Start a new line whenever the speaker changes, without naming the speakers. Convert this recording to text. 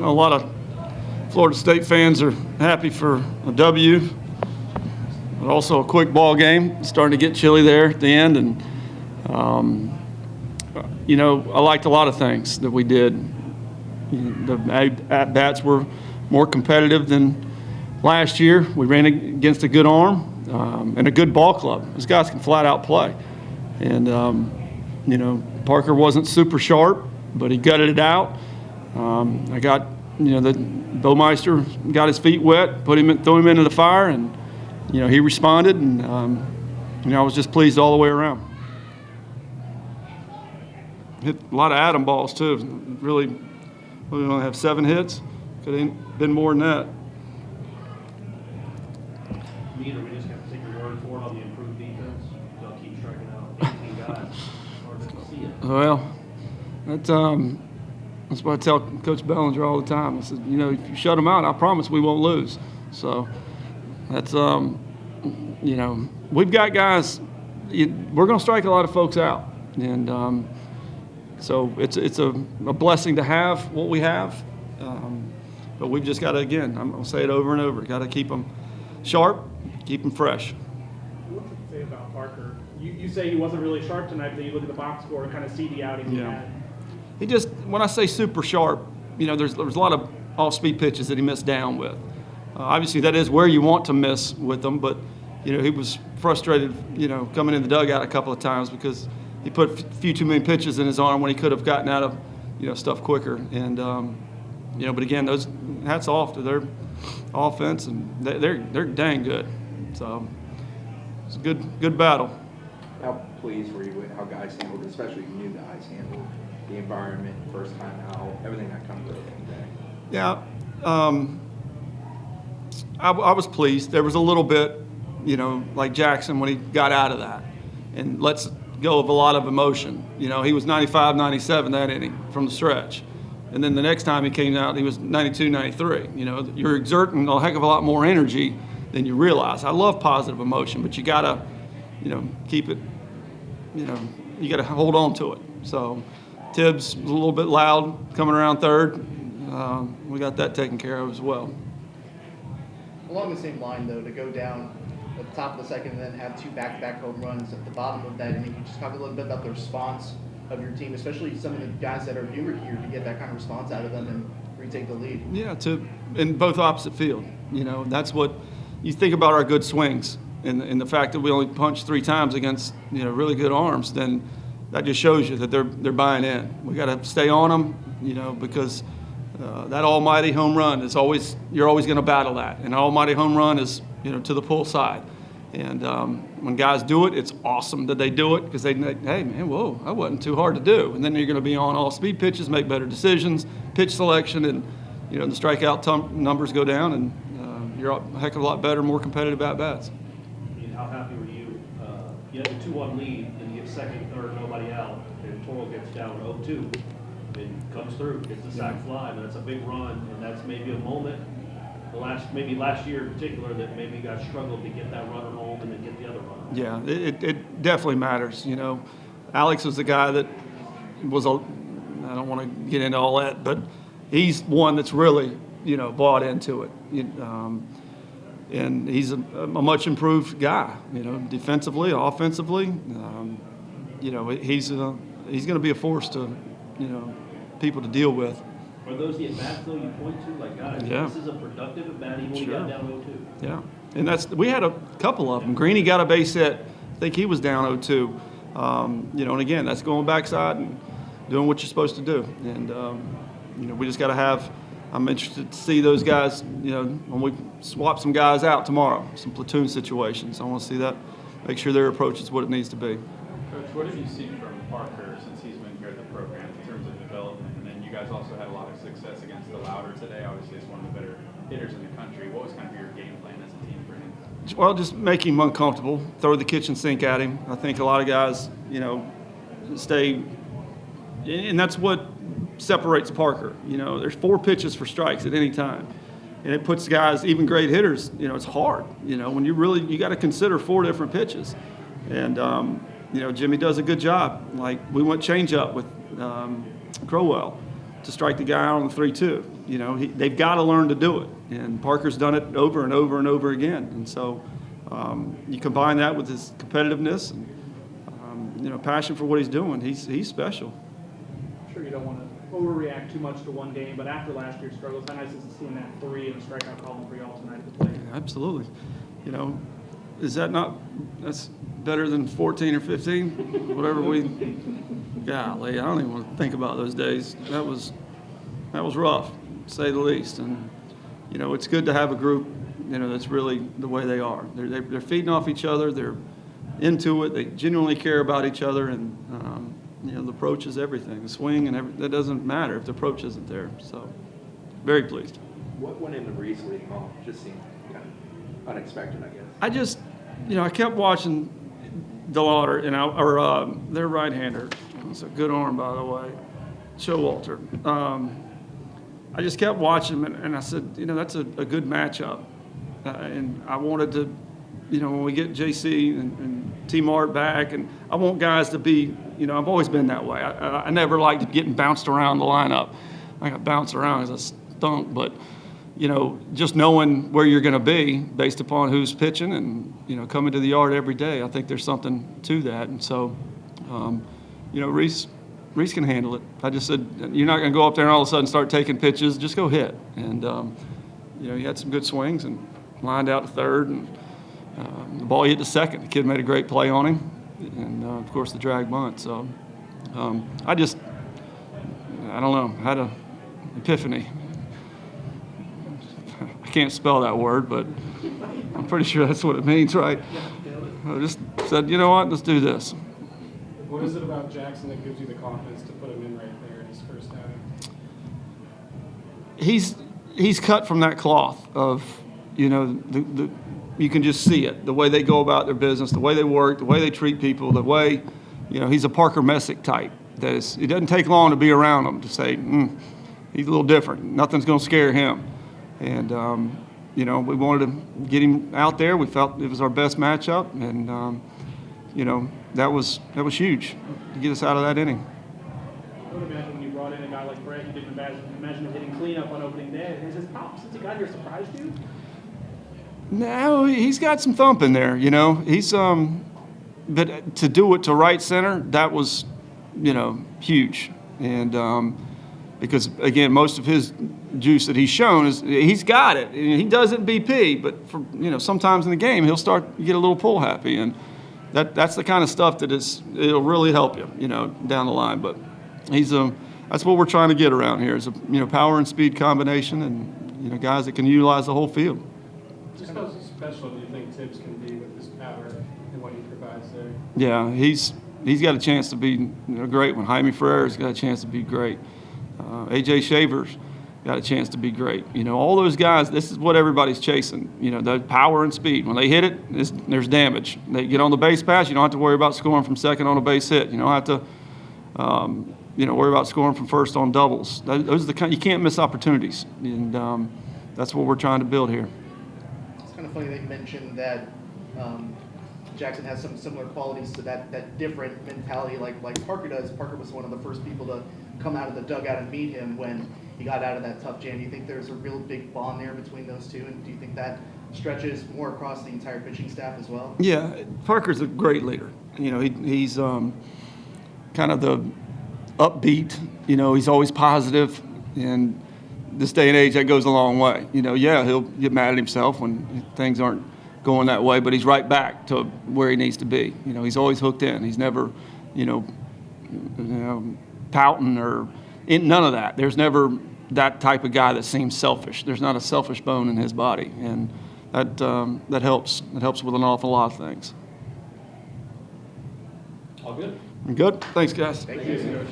know, a lot of Florida State fans are happy for a W, but also a quick ball game. It's starting to get chilly there at the end, and you know, I liked a lot of things that we did. The at-bats were more competitive than last year. We ran against a good arm and a good ball club. Those guys can flat out play. And, you know, Parker wasn't super sharp, but he gutted it out. I got, you know, the Bowmeister got his feet wet, threw him into the fire, and, you know, he responded. And, you know, I was just pleased all the way around. Hit a lot of Adam balls, too. Really, we only have 7 hits. Could have been more than that.
We just have to take your word for it on the improved defense. They'll keep striking out 18 guys. It's hard to see it.
Well, that's what I tell Coach Bellinger all the time. I said, you know, if you shut them out, I promise we won't lose. So that's, you know, we've got guys. We're going to strike a lot of folks out, and so it's a blessing to have what we have. But we've just got to, again, I'm going to say it over and over, got to keep them sharp, keep them fresh.
What's it say about Parker? You say he wasn't really sharp tonight, but you look at the box score and kind of see the outings he had.
He just, when I say super sharp, you know, there's a lot of off-speed pitches that he missed down with. Obviously, that is where you want to miss with them, but, you know, he was frustrated, you know, coming in the dugout a couple of times because he put a few too many pitches in his arm when he could have gotten out of, you know, stuff quicker. And, you know, but again, those hats off to their offense, and they're dang good. So it's a good battle.
How pleased were you with how guys handled it, especially new guys handled the environment, first time out, everything that comes with it today?
Yeah, I was pleased. There was a little bit, you know, like Jackson when he got out of that and lets go of a lot of emotion. You know, he was 95, 97 that inning from the stretch. And then the next time he came out, he was 92, 93. You know, you're exerting a heck of a lot more energy than you realize. I love positive emotion, but you got to, you know, keep it, you know, you got to hold on to it. So Tibbs was a little bit loud coming around third. We got that taken care of as well.
Along the same line, though, to go down at the top of the second and then have 2 back-to-back home runs at the bottom of that inning, you just talk a little bit about the response of your team, especially some of the guys that are newer here, to get that kind of response out of them and retake the lead.
Yeah, in both opposite field. You know, that's what you think about our good swings and the fact that we only punched 3 times against, you know, really good arms, then that just shows you that they're buying in. We got to stay on them, you know, because that almighty home run is always, you're always going to battle that. And an almighty home run is, you know, to the pull side. And when guys do it, it's awesome that they do it because they, hey, man, whoa, that wasn't too hard to do. And then you're going to be on all speed pitches, make better decisions, pitch selection, and, you know, the strikeout numbers go down, and you're a heck of a lot better, more competitive at-bats.
How happy were you? You had the 2-1 lead, and you get second, third, nobody out, and Toro gets down 0-2. And comes through, gets the sac fly, and that's a big run, and that's maybe a moment. Maybe last year in particular, that maybe you guys struggled to get that runner home and then get the other runner home.
Yeah, it definitely matters. You know, Alex was the guy that was, I don't want to get into all that, but he's one that's really, you know, bought into it. And he's a much improved guy, you know, defensively, offensively. You know, he's going to be a force to, you know, people to deal with.
Are those the at-bats, though, you point to? Like, God,
yeah.
This is a productive at-bat even when you got down 0-2.
Yeah, and we had a couple of them. Greeny got a base hit. I think he was down 0-2. You know, and again, that's going backside and doing what you're supposed to do. And, you know, we just got to have – I'm interested to see those guys, you know, when we swap some guys out tomorrow, some platoon situations. I want to see that, make sure their approach is what it needs to be.
Coach, what have you seen from Parker since he's been here at the program in terms of development? And then you guys also had a lot of success against the Louder today. Obviously, it's one of the better hitters in the country. What was kind of your game plan as a team for him?
Well, just make him uncomfortable, throw the kitchen sink at him. I think a lot of guys, you know, stay – and that's what separates Parker. You know, there's 4 pitches for strikes at any time. And it puts guys, even great hitters, you know, it's hard. You know, when you got to consider 4 different pitches. And, you know, Jimmy does a good job. Like, we went change up with Crowell. to strike the guy out on the 3-2. You know, they've got to learn to do it. And Parker's done it over and over and over again. And so you combine that with his competitiveness and, you know, passion for what he's doing. He's special.
I'm sure you don't want to overreact too much to one game, but after last year's struggles, how nice is it seeing that 3 and a strikeout column for y'all tonight to play?
Absolutely. You know, that's better than 14 or 15, whatever golly, I don't even want to think about those days. That was rough, to say the least. And, you know, it's good to have a group, you know, that's really the way they are. They're feeding off each other. They're into it. They genuinely care about each other. And, you know, the approach is everything. The swing and that doesn't matter if the approach isn't there. So, very pleased.
What went into Reese leading off? Just seemed kind of unexpected, I guess.
I kept watching DeLauder and their right-hander. It's a good arm, by the way, Showalter. I just kept watching him, and I said, you know, that's a good matchup. And I wanted to, you know, when we get JC and T-Mart back, and I want guys to be, you know, I've always been that way. I never liked getting bounced around the lineup. I got bounced around because I stunk, but, you know, just knowing where you're going to be based upon who's pitching and, you know, coming to the yard every day, I think there's something to that. And so, you know, Reese can handle it. I just said, you're not going to go up there and all of a sudden start taking pitches. Just go hit. And, you know, he had some good swings and lined out to third. And the ball hit to second. The kid made a great play on him. And, of course, the drag bunt. So I don't know, had an epiphany. I can't spell that word, but I'm pretty sure that's what it means, right? I just said, you know what, let's do this.
What is it about Jackson that gives you the confidence to put him in right there in his first outing?
He's cut from that cloth of, you know, you can just see it, the way they go about their business, the way they work, the way they treat people, the way, you know, he's a Parker Messick type. It doesn't take long to be around him to say, he's a little different. Nothing's going to scare him. And, you know, we wanted to get him out there. We felt it was our best matchup. And, you know, that was huge to get us out of that inning.
I would imagine when you brought in a guy like Brett, you didn't imagine him hitting cleanup on opening day. Has his pop since he got here surprised you?
No, he's got some thump in there, you know. He's but to do it to right center, that was, you know, huge. And because, again, most of his juice that he's shown is he's got it. He doesn't BP, but for, you know, sometimes in the game he'll start to get a little pull happy, and that's the kind of stuff that it'll really help you, you know, down the line. But that's what we're trying to get around here is a, you know, power and speed combination, and, you know, guys that can utilize the whole field.
Just how special do you think Tibbs can be with his power and what he provides there?
Yeah, he's got a chance to be, you know, great one. Jaime Ferrer's got a chance to be great. A.J. Shaver's got a chance to be great. You know, all those guys, this is what everybody's chasing, you know, the power and speed. When they hit it, there's damage. They get on the base pass, you don't have to worry about scoring from second on a base hit. You don't have to, you know, worry about scoring from first on doubles. Those are the kind, you can't miss opportunities. And that's what we're trying to build here.
It's kind of funny that you mentioned that Jackson has some similar qualities to that different mentality like Parker does. Parker was one of the first people to come out of the dugout and meet him when he got out of that tough jam. Do you think there's a real big bond there between those two, and do you think that stretches more across the entire pitching staff as well?
Yeah, Parker's a great leader. You know, he's kind of the upbeat. You know, he's always positive, and this day and age that goes a long way. You know, yeah, he'll get mad at himself when things aren't going that way, but he's right back to where he needs to be. You know, he's always hooked in. He's never, you know, pouting or none of that. There's never that type of guy that seems selfish. There's not a selfish bone in his body, and that helps. It helps with an awful lot of things.
All good?
Good. Thanks, guys.
Thank you.